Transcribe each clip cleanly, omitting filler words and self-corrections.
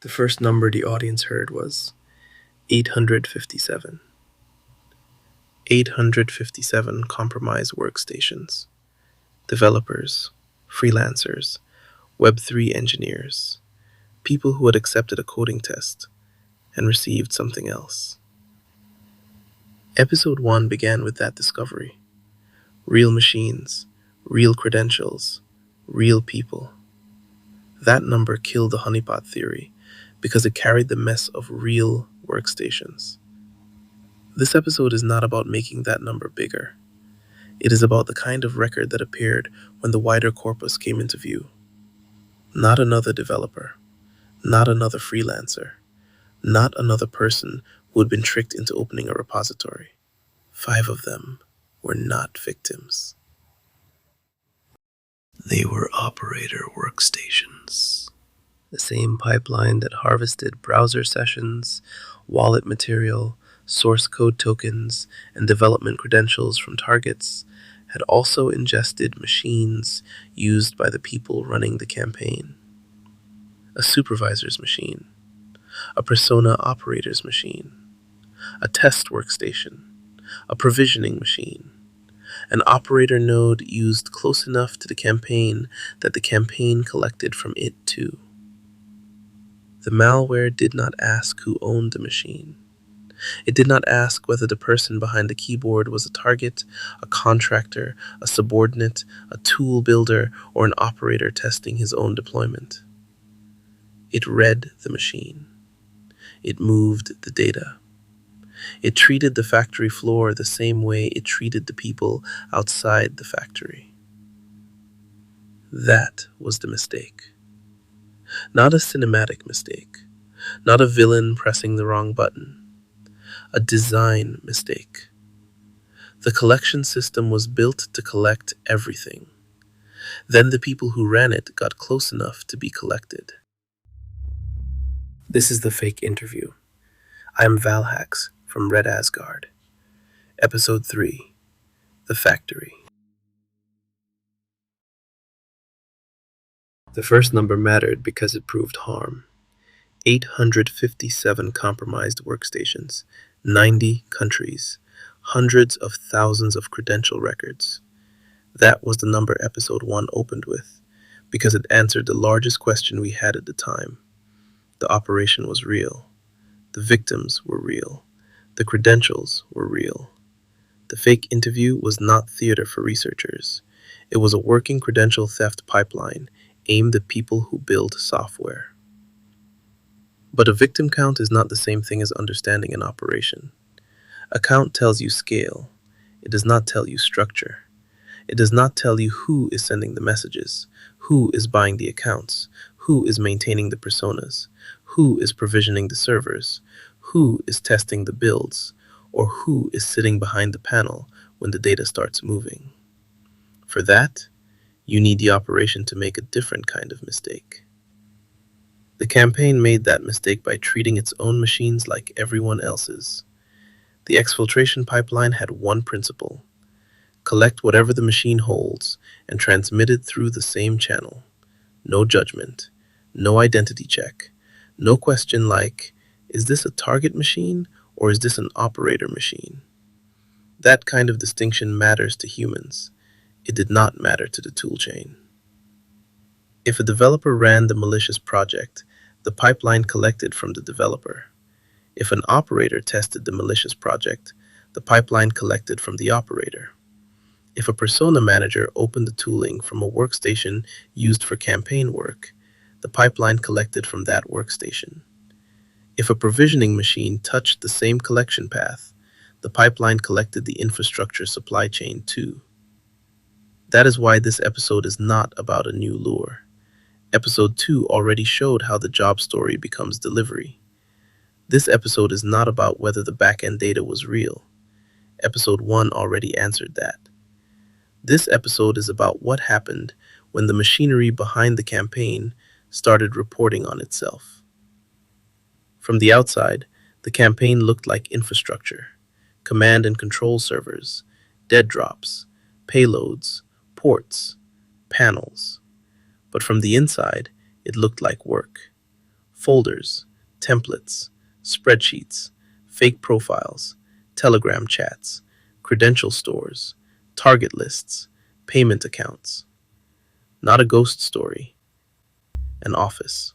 The first number the audience heard was 857. 857 compromised workstations. Developers, freelancers, Web3 engineers, people who had accepted a coding test and received something else. Episode 1 began with that discovery. Real machines, real credentials, real people. That number killed the honeypot theory because it carried the mess of real workstations. This episode is not about making that number bigger. It is about the kind of record that appeared when the wider corpus came into view. Not another developer, not another freelancer, not another person who had been tricked into opening a repository. 5 of them were not victims. They were operator workstations. The same pipeline that harvested browser sessions, wallet material, source code tokens, and development credentials from targets had also ingested machines used by the people running the campaign. A supervisor's machine, a persona operator's machine, a test workstation, a provisioning machine, an operator node used close enough to the campaign that the campaign collected from it too. The malware did not ask who owned the machine. It did not ask whether the person behind the keyboard was a target, a contractor, a subordinate, a tool builder, or an operator testing his own deployment. It read the machine. It moved the data. It treated the factory floor the same way it treated the people outside the factory. That was the mistake. Not a cinematic mistake, not a villain pressing the wrong button, a design mistake. The collection system was built to collect everything. Then the people who ran it got close enough to be collected. This is the fake interview. I am Valhax from Red Asgard. Episode 3, The Factory. The first number mattered because it proved harm. 857 compromised workstations, 90 countries, hundreds of thousands of credential records. That was the number episode 1 opened with, because it answered the largest question we had at the time. The operation was real. The victims were real. The credentials were real. The fake interview was not theater for researchers. It was a working credential theft pipeline aimed at people who build software. But a victim count is not the same thing as understanding an operation. A count tells you scale. It does not tell you structure. It does not tell you who is sending the messages, who is buying the accounts, who is maintaining the personas, who is provisioning the servers, who is testing the builds, or who is sitting behind the panel when the data starts moving. For that, you need the operation to make a different kind of mistake. The campaign made that mistake by treating its own machines like everyone else's. The exfiltration pipeline had one principle: collect whatever the machine holds and transmit it through the same channel. No judgment, no identity check, no question like, is this a target machine or is this an operator machine? That kind of distinction matters to humans. It did not matter to the toolchain. If a developer ran the malicious project, the pipeline collected from the developer. If an operator tested the malicious project, the pipeline collected from the operator. If a persona manager opened the tooling from a workstation used for campaign work, the pipeline collected from that workstation. If a provisioning machine touched the same collection path, the pipeline collected the infrastructure supply chain too. That is why this episode is not about a new lure. Episode 2 already showed how the job story becomes delivery. This episode is not about whether the backend data was real. Episode 1 already answered that. This episode is about what happened when the machinery behind the campaign started reporting on itself. From the outside, the campaign looked like infrastructure, command and control servers, dead drops, payloads, ports, panels. But from the inside, it looked like work. folders, templates, spreadsheets, fake profiles, Telegram chats, credential stores, target lists, payment accounts. Not a ghost story, an office.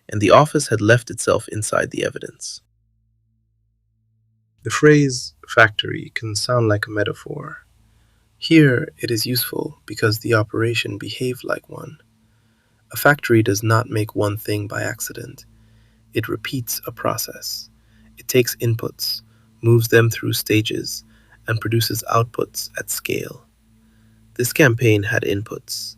And the office had left itself inside the evidence. The phrase factory can sound like a metaphor. Here, it is useful because the operation behaved like one. A factory does not make one thing by accident. It repeats a process. It takes inputs, moves them through stages, and produces outputs at scale. This campaign had inputs: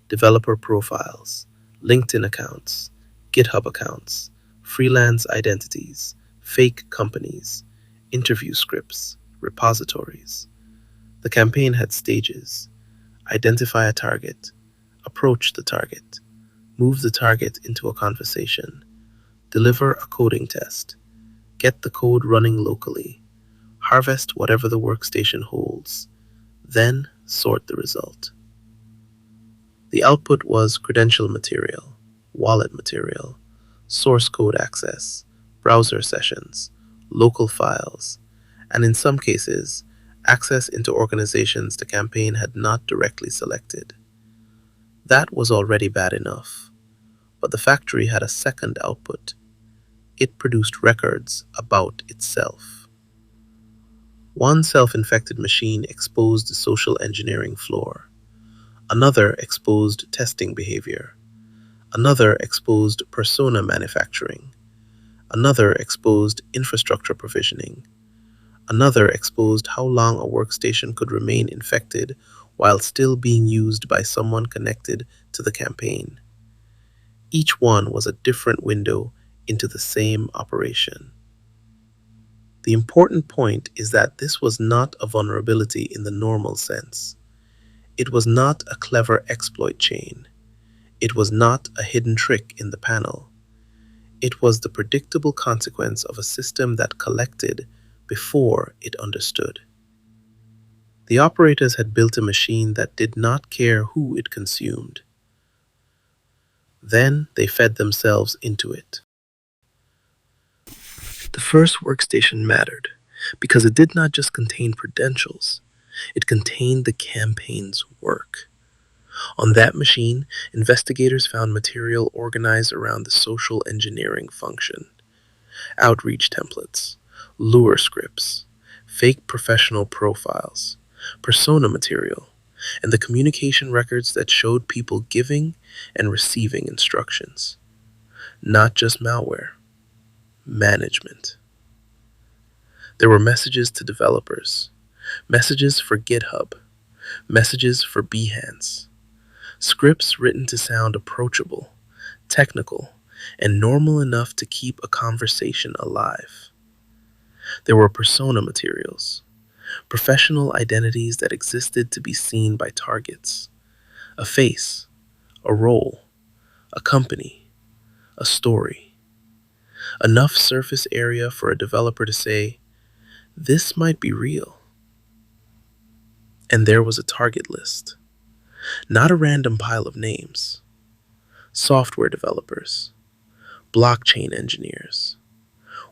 developer profiles, LinkedIn accounts, GitHub accounts, freelance identities, fake companies, interview scripts, repositories. The campaign had stages: identify a target, approach the target, move the target into a conversation, deliver a coding test, get the code running locally, harvest whatever the workstation holds, then sort the result. The output was credential material, wallet material, source code access, browser sessions, local files, and in some cases, access into organizations the campaign had not directly selected. That was already bad enough, but the factory had a second output. It produced records about itself. One self-infected machine exposed the social engineering floor. Another exposed testing behavior. Another exposed persona manufacturing. Another exposed infrastructure provisioning. Another exposed how long a workstation could remain infected while still being used by someone connected to the campaign. Each one was a different window into the same operation. The important point is that this was not a vulnerability in the normal sense. It was not a clever exploit chain. It was not a hidden trick in the panel. It was the predictable consequence of a system that collected before it understood. The operators had built a machine that did not care who it consumed. Then they fed themselves into it. The first workstation mattered because it did not just contain credentials, it contained the campaign's work. On that machine, investigators found material organized around the social engineering function: outreach templates, lure scripts, fake professional profiles, persona material, and the communication records that showed people giving and receiving instructions. Not just malware, management. There were messages to developers, messages for GitHub, messages for Behance, scripts written to sound approachable, technical, and normal enough to keep a conversation alive. There were persona materials, professional identities that existed to be seen by targets: a face, a role, a company, a story. Enough surface area for a developer to say, this might be real. And there was a target list, not a random pile of names: software developers, blockchain engineers,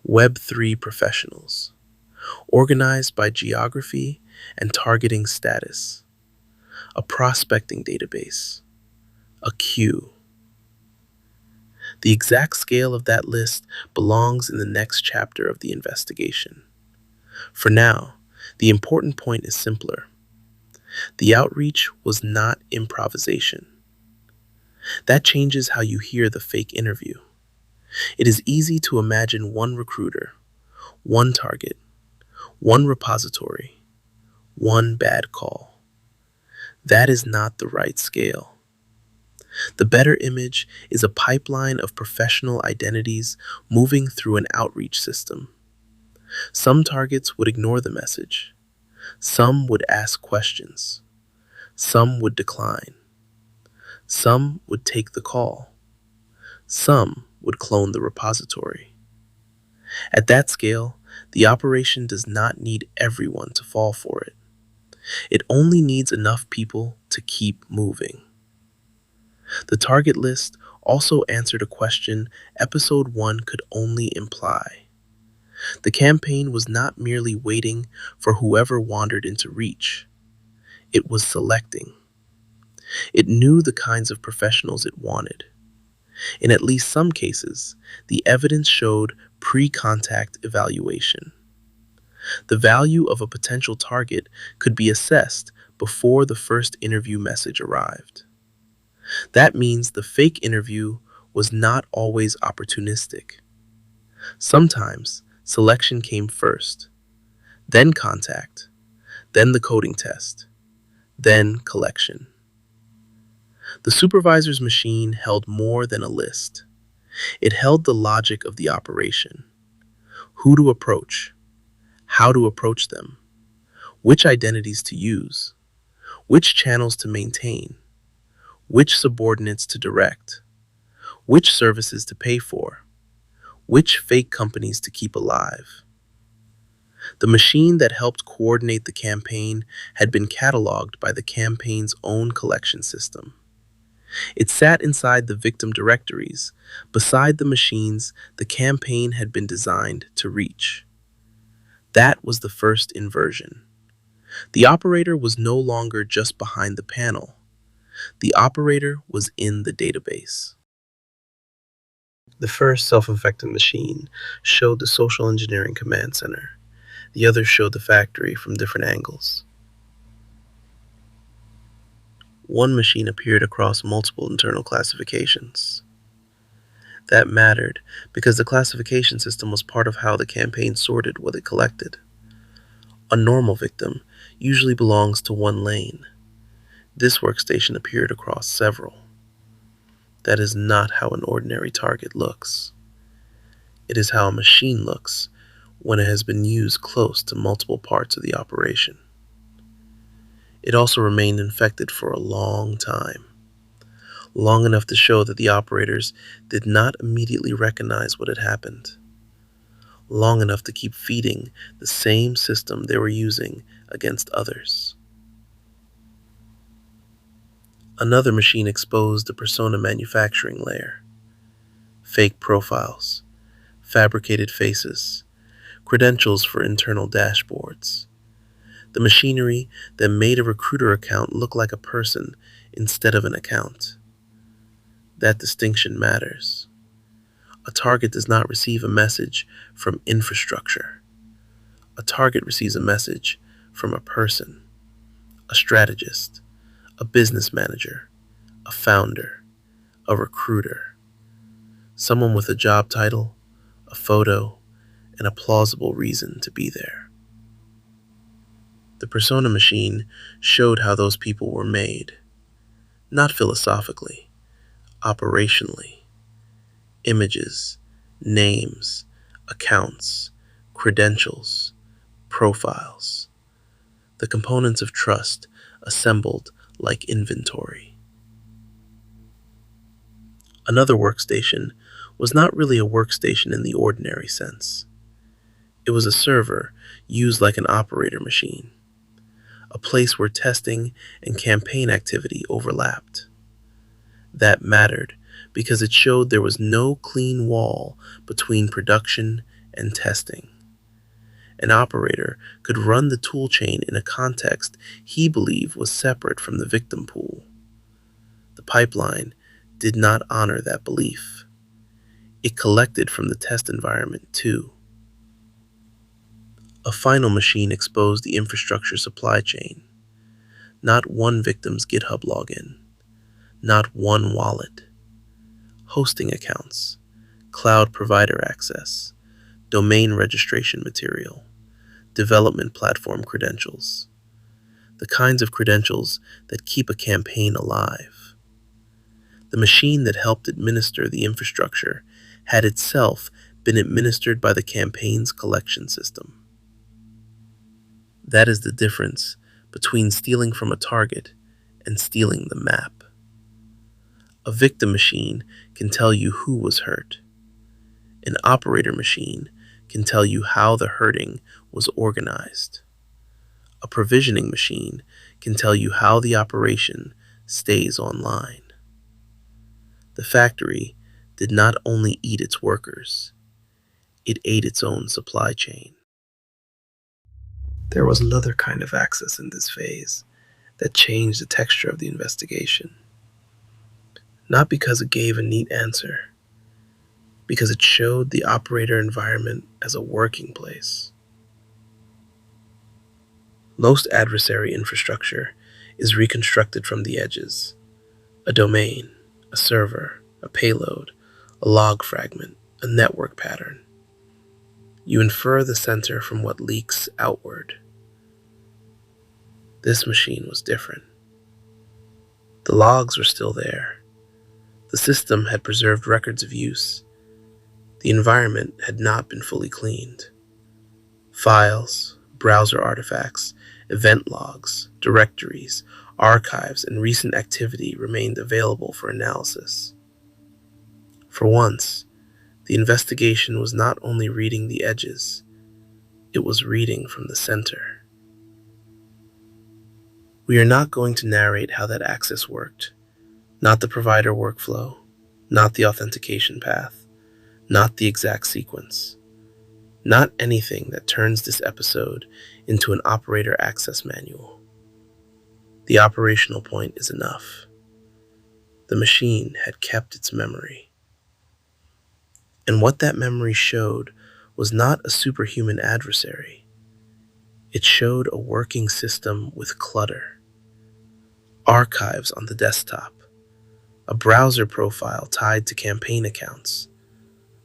Web3 professionals, organized by geography and targeting status, a prospecting database, a queue. The exact scale of that list belongs in the next chapter of the investigation. For now, the important point is simpler. The outreach was not improvisation. That changes how you hear the fake interview. It is easy to imagine one recruiter, one target, one repository, one bad call. That is not the right scale. The better image is a pipeline of professional identities moving through an outreach system. Some targets would ignore the message. Some would ask questions. Some would decline. Some would take the call. Some would clone the repository. At that scale, the operation does not need everyone to fall for it. It only needs enough people to keep moving. The target list also answered a question episode 1 could only imply. The campaign was not merely waiting for whoever wandered into reach, it was selecting. It knew the kinds of professionals it wanted. In at least some cases, the evidence showed pre contact evaluation. The value of a potential target could be assessed before the first interview message arrived. That means the fake interview was not always opportunistic. Sometimes selection came first, then contact, then the coding test, then collection. The supervisor's machine held more than a list. It held the logic of the operation: who to approach, how to approach them, which identities to use, which channels to maintain, which subordinates to direct, which services to pay for, which fake companies to keep alive. The machine that helped coordinate the campaign had been cataloged by the campaign's own collection system. It sat inside the victim directories, beside the machines the campaign had been designed to reach. That was the first inversion. The operator was no longer just behind the panel. The operator was in the database. The first self-infected machine showed the social engineering command center. The others showed the factory from different angles. One machine appeared across multiple internal classifications. That mattered because the classification system was part of how the campaign sorted what it collected. A normal victim usually belongs to one lane. This workstation appeared across several. That is not how an ordinary target looks. It is how a machine looks when it has been used close to multiple parts of the operation. It also remained infected for a long time, long enough to show that the operators did not immediately recognize what had happened, long enough to keep feeding the same system they were using against others. Another machine exposed the persona manufacturing layer: fake profiles, fabricated faces, credentials for internal dashboards. The machinery that made a recruiter account look like a person instead of an account. That distinction matters. A target does not receive a message from infrastructure. A target receives a message from a person, a strategist, a business manager, a founder, a recruiter, someone with a job title, a photo, and a plausible reason to be there. The persona machine showed how those people were made, not philosophically, operationally. Images, names, accounts, credentials, profiles. The components of trust assembled like inventory. Another workstation was not really a workstation in the ordinary sense. It was a server used like an operator machine, a place where testing and campaign activity overlapped. That mattered because it showed there was no clean wall between production and testing. An operator could run the toolchain in a context he believed was separate from the victim pool. The pipeline did not honor that belief. It collected from the test environment too. A final machine exposed the infrastructure supply chain. Not one victim's GitHub login, not one wallet. Hosting accounts, cloud provider access, domain registration material, development platform credentials. The kinds of credentials that keep a campaign alive. The machine that helped administer the infrastructure had itself been administered by the campaign's collection system. That is the difference between stealing from a target and stealing the map. A victim machine can tell you who was hurt. An operator machine can tell you how the hurting was organized. A provisioning machine can tell you how the operation stays online. The factory did not only eat its workers, it ate its own supply chain. There was another kind of access in this phase that changed the texture of the investigation. Not because it gave a neat answer, because it showed the operator environment as a working place. Most adversary infrastructure is reconstructed from the edges: a domain, a server, a payload, a log fragment, a network pattern. You infer the center from what leaks outward. This machine was different. The logs were still there. The system had preserved records of use. The environment had not been fully cleaned. Files, browser artifacts, event logs, directories, archives, and recent activity remained available for analysis. For once, the investigation was not only reading the edges, it was reading from the center. We are not going to narrate how that access worked, not the provider workflow, not the authentication path, not the exact sequence, not anything that turns this episode into an operator access manual. The operational point is enough. The machine had kept its memory. And what that memory showed was not a superhuman adversary. It showed a working system with clutter. Archives on the desktop, a browser profile tied to campaign accounts,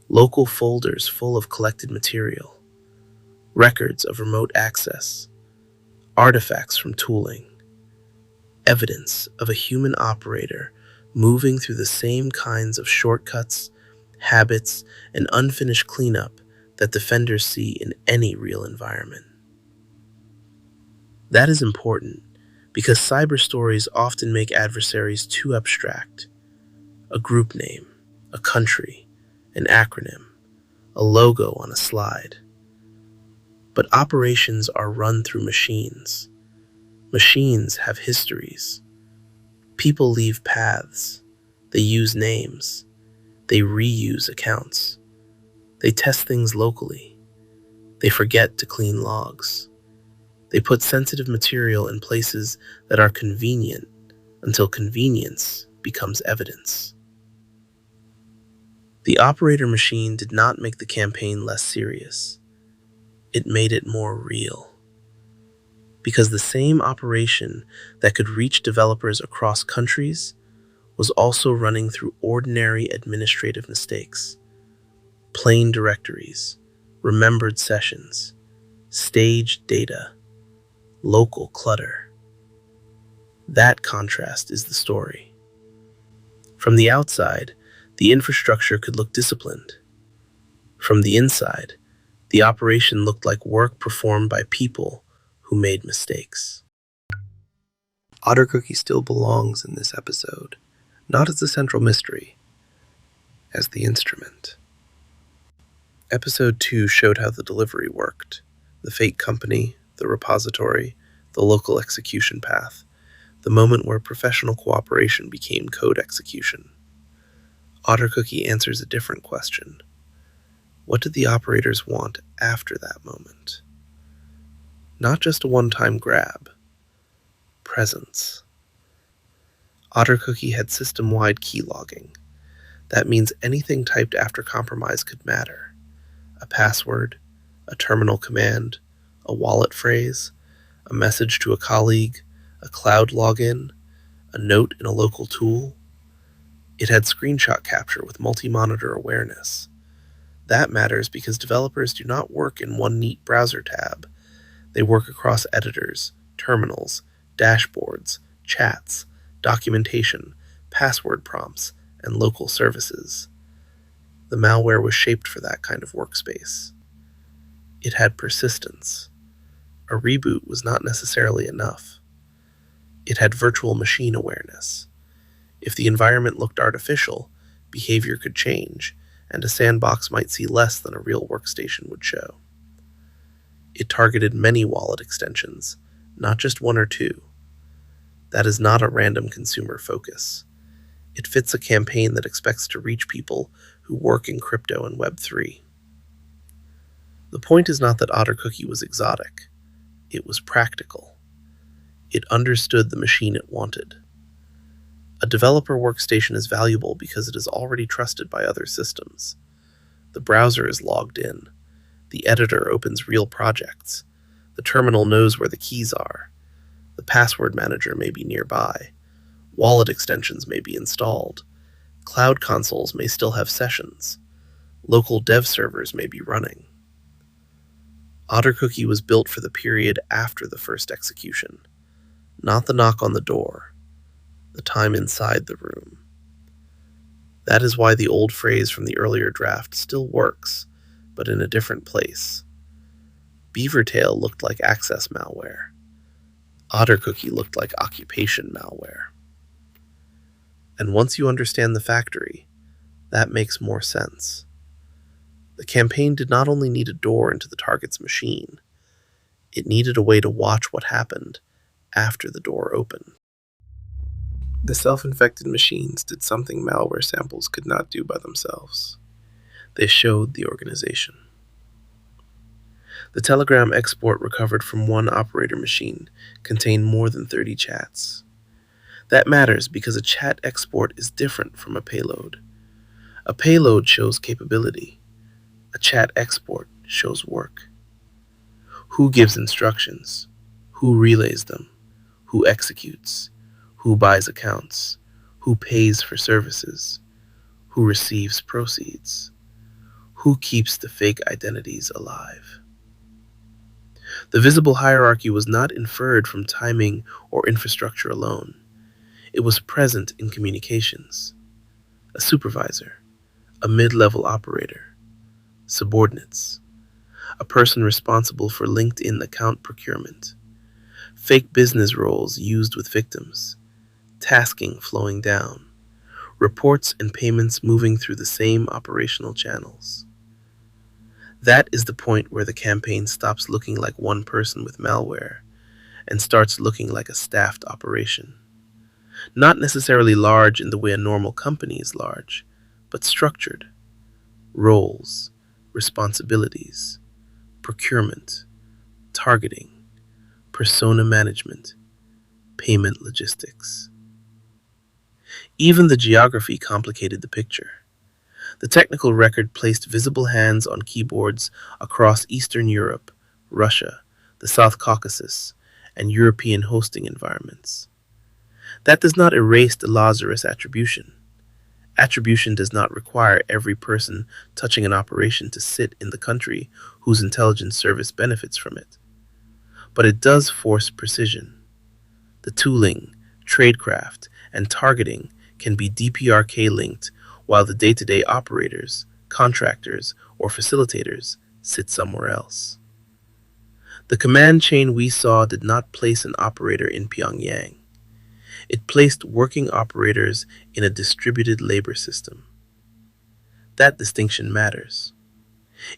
local folders full of collected material, records of remote access, artifacts from tooling, evidence of a human operator moving through the same kinds of shortcuts, habits, and unfinished cleanup that defenders see in any real environment. That is important because cyber stories often make adversaries too abstract. A group name, a country, an acronym, a logo on a slide. But operations are run through machines. Machines have histories. People leave paths. They use names. They reuse accounts. They test things locally. They forget to clean logs. They put sensitive material in places that are convenient until convenience becomes evidence. The operator machine did not make the campaign less serious. It made it more real. Because the same operation that could reach developers across countries was also running through ordinary administrative mistakes. Plain directories, remembered sessions, staged data, local clutter. That contrast is the story. From the outside, the infrastructure could look disciplined. From the inside, the operation looked like work performed by people who made mistakes. OtterCookie still belongs in this episode, not as the central mystery, as the instrument. Episode 2 showed how the delivery worked: the fake company, the repository, the local execution path, the moment where professional cooperation became code execution. OtterCookie answers a different question. What did the operators want after that moment? Not just a one-time grab. Presence. OtterCookie had system-wide key logging. That means anything typed after compromise could matter. A password, a terminal command, a wallet phrase, a message to a colleague, a cloud login, a note in a local tool. It had screenshot capture with multi-monitor awareness. That matters because developers do not work in one neat browser tab. They work across editors, terminals, dashboards, chats, documentation, password prompts, and local services. The malware was shaped for that kind of workspace. It had persistence. A reboot was not necessarily enough. It had virtual machine awareness. If the environment looked artificial, behavior could change, and a sandbox might see less than a real workstation would show. It targeted many wallet extensions, not just one or two. That is not a random consumer focus. It fits a campaign that expects to reach people who work in crypto and Web3. The point is not that OtterCookie was exotic. It was practical. It understood the machine it wanted. A developer workstation is valuable because it is already trusted by other systems. The browser is logged in. The editor opens real projects. The terminal knows where the keys are. The password manager may be nearby. Wallet extensions may be installed. Cloud consoles may still have sessions. Local dev servers may be running. OtterCookie was built for the period after the first execution, not the knock on the door, the time inside the room. That is why the old phrase from the earlier draft still works, but in a different place. Beavertail looked like access malware. OtterCookie looked like occupation malware. And once you understand the factory, that makes more sense. The campaign did not only need a door into the target's machine, it needed a way to watch what happened after the door opened. The self-infected machines did something malware samples could not do by themselves. They showed the organization. The telegram export recovered from one operator machine contained more than 30 chats. That matters because a chat export is different from a payload. A payload shows capability. A chat export shows work. Who gives instructions? Who relays them? Who executes? Who buys accounts? Who pays for services? Who receives proceeds? Who keeps the fake identities alive? The visible hierarchy was not inferred from timing or infrastructure alone. It was present in communications. A supervisor, a mid-level operator, subordinates, a person responsible for LinkedIn account procurement, fake business roles used with victims, tasking flowing down, reports and payments moving through the same operational channels. That is the point where the campaign stops looking like one person with malware and starts looking like a staffed operation. Not necessarily large in the way a normal company is large, but structured. Roles, responsibilities, procurement, targeting, persona management, payment logistics. Even the geography complicated the picture. The technical record placed visible hands on keyboards across Eastern Europe, Russia, the South Caucasus, and European hosting environments. That does not erase the Lazarus attribution. Attribution does not require every person touching an operation to sit in the country whose intelligence service benefits from it. But it does force precision. The tooling, tradecraft, and targeting can be DPRK linked while the day-to-day operators, contractors, or facilitators sit somewhere else. The command chain we saw did not place an operator in Pyongyang. It placed working operators in a distributed labor system. That distinction matters.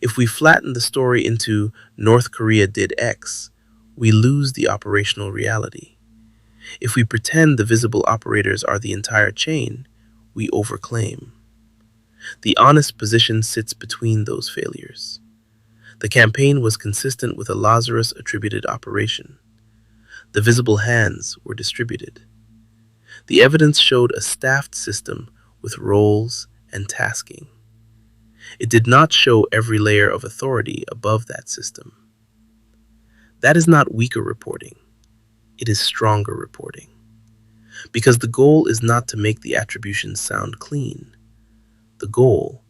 If we flatten the story into North Korea did X, we lose the operational reality. If we pretend the visible operators are the entire chain, we overclaim. The honest position sits between those failures. The campaign was consistent with a Lazarus-attributed operation. The visible hands were distributed. The evidence showed a staffed system with roles and tasking. It did not show every layer of authority above that system. That is not weaker reporting. It is stronger reporting. Because the goal is not to make the attributions sound clean. The goal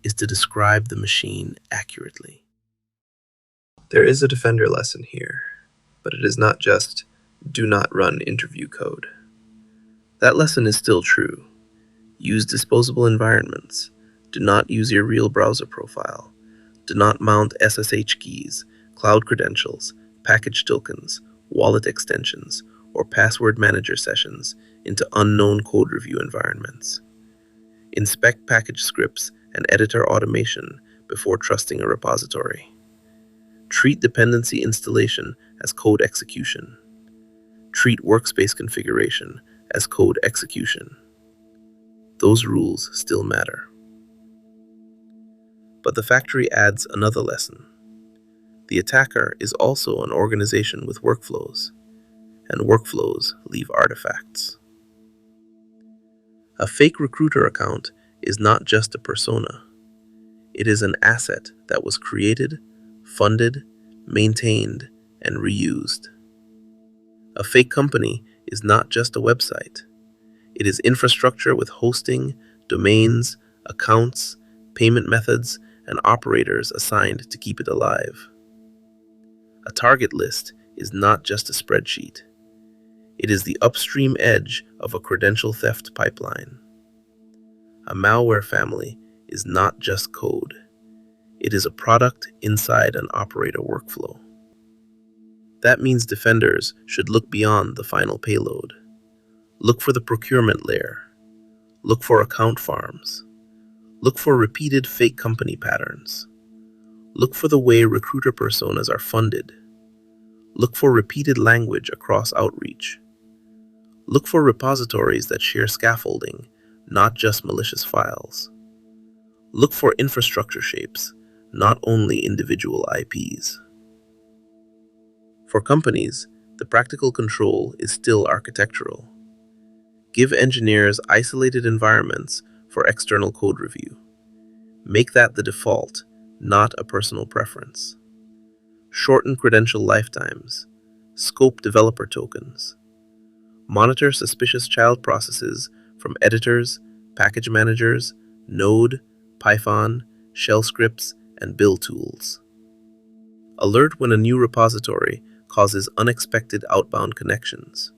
is to describe the machine accurately. There is a defender lesson here, but it is not just do not run interview code. That lesson is still true. Use disposable environments. Do not use your real browser profile. Do not mount SSH keys, cloud credentials, package tokens, wallet extensions, or password manager sessions into unknown code review environments. Inspect package scripts and editor automation before trusting a repository. Treat dependency installation as code execution. Treat workspace configuration as code execution. those rules still matter. But the factory adds another lesson. The attacker is also an organization with workflows, and workflows leave artifacts. A fake recruiter account is not just a persona. It is an asset that was created, funded, maintained, and reused. A fake company is not just a website. It is infrastructure with hosting, domains, accounts, payment methods, and operators assigned to keep it alive. A target list is not just a spreadsheet. It is the upstream edge of a credential theft pipeline. A malware family is not just code. It is a product inside an operator workflow. That means defenders should look beyond the final payload. Look for the procurement layer. Look for account farms. Look for repeated fake company patterns. Look for the way recruiter personas are funded. Look for repeated language across outreach. Look for repositories that share scaffolding, not just malicious files. Look for infrastructure shapes, not only individual IPs. For companies, the practical control is still architectural. Give engineers isolated environments for external code review. Make that the default, not a personal preference. Shorten credential lifetimes. Scope developer tokens. Monitor suspicious child processes from editors, package managers, Node, Python, shell scripts, and build tools. Alert when a new repository causes unexpected outbound connections.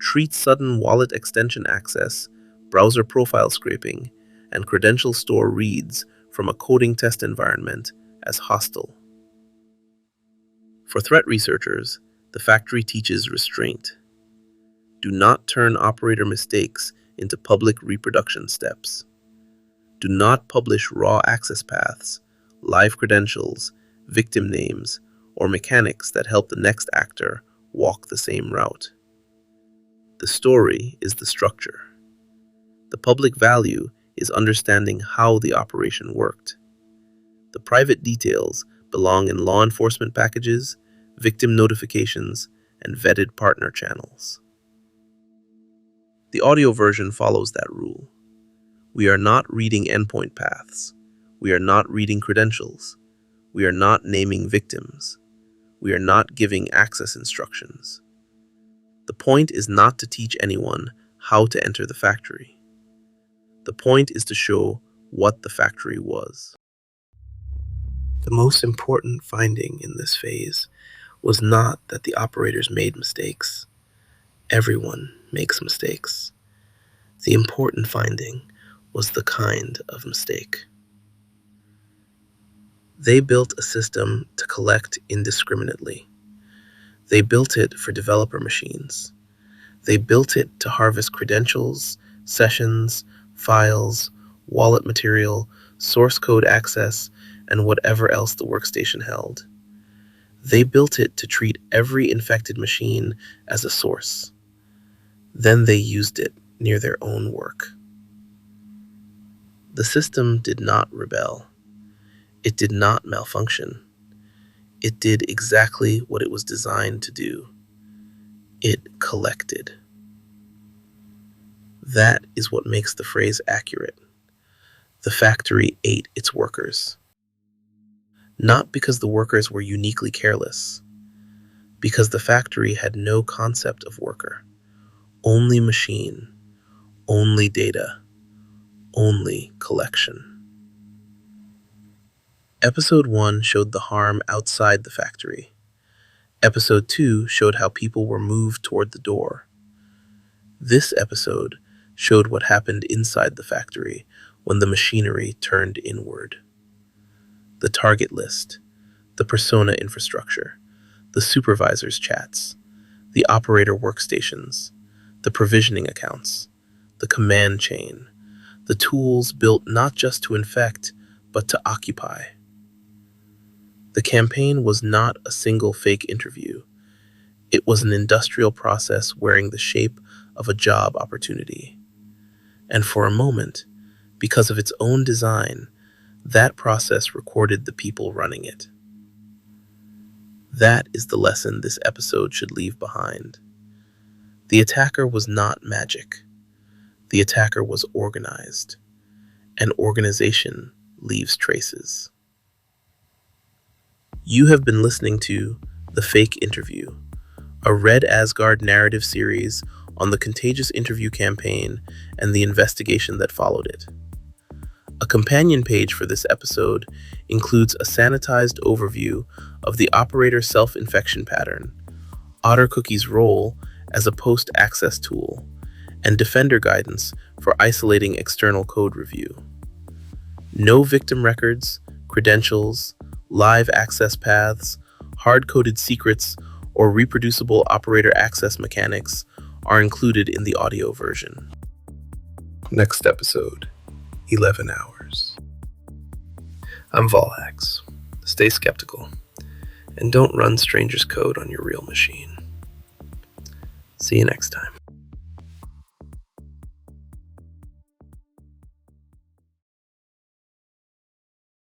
Treat sudden wallet extension access, browser profile scraping, and credential store reads from a coding test environment as hostile. For threat researchers, the factory teaches restraint. Do not turn operator mistakes into public reproduction steps. Do not publish raw access paths, live credentials, victim names, or mechanics that help the next actor walk the same route. The story is the structure. The public value is understanding how the operation worked. The private details belong in law enforcement packages, victim notifications, and vetted partner channels. The audio version follows that rule. We are not reading endpoint paths. We are not reading credentials. We are not naming victims. We are not giving access instructions. The point is not to teach anyone how to enter the factory. The point is to show what the factory was. The most important finding in this phase was not that the operators made mistakes. Everyone makes mistakes. The important finding was the kind of mistake. They built a system to collect indiscriminately. They built it for developer machines. They built it to harvest credentials, sessions, files, wallet material, source code access, and whatever else the workstation held. They built it to treat every infected machine as a source. Then they used it near their own work. The system did not rebel. It did not malfunction. It did exactly what it was designed to do. It collected. That is what makes the phrase accurate. The factory ate its workers. Not because the workers were uniquely careless, because the factory had no concept of worker, only machine, only data, only collection. Episode 1 showed the harm outside the factory. Episode 2 showed how people were moved toward the door. This episode showed what happened inside the factory when the machinery turned inward. The target list, the persona infrastructure, the supervisor's chats, the operator workstations, the provisioning accounts, the command chain, the tools built not just to infect, but to occupy. The campaign was not a single fake interview. It was an industrial process wearing the shape of a job opportunity. And for a moment, because of its own design, that process recorded the people running it. That is the lesson this episode should leave behind. The attacker was not magic. The attacker was organized. And organization leaves traces. You have been listening to The Fake Interview, a Red Asgard narrative series on the contagious interview campaign and the investigation that followed it. A companion page for this episode includes a sanitized overview of the operator self-infection pattern, OtterCookie's role as a post-access tool, and defender guidance for isolating external code review. No victim records, credentials, live access paths, hard-coded secrets, or reproducible operator access mechanics are included in the audio version. Next episode, 11 hours. I'm Volhax. Stay skeptical, and don't run strangers' code on your real machine. See you next time.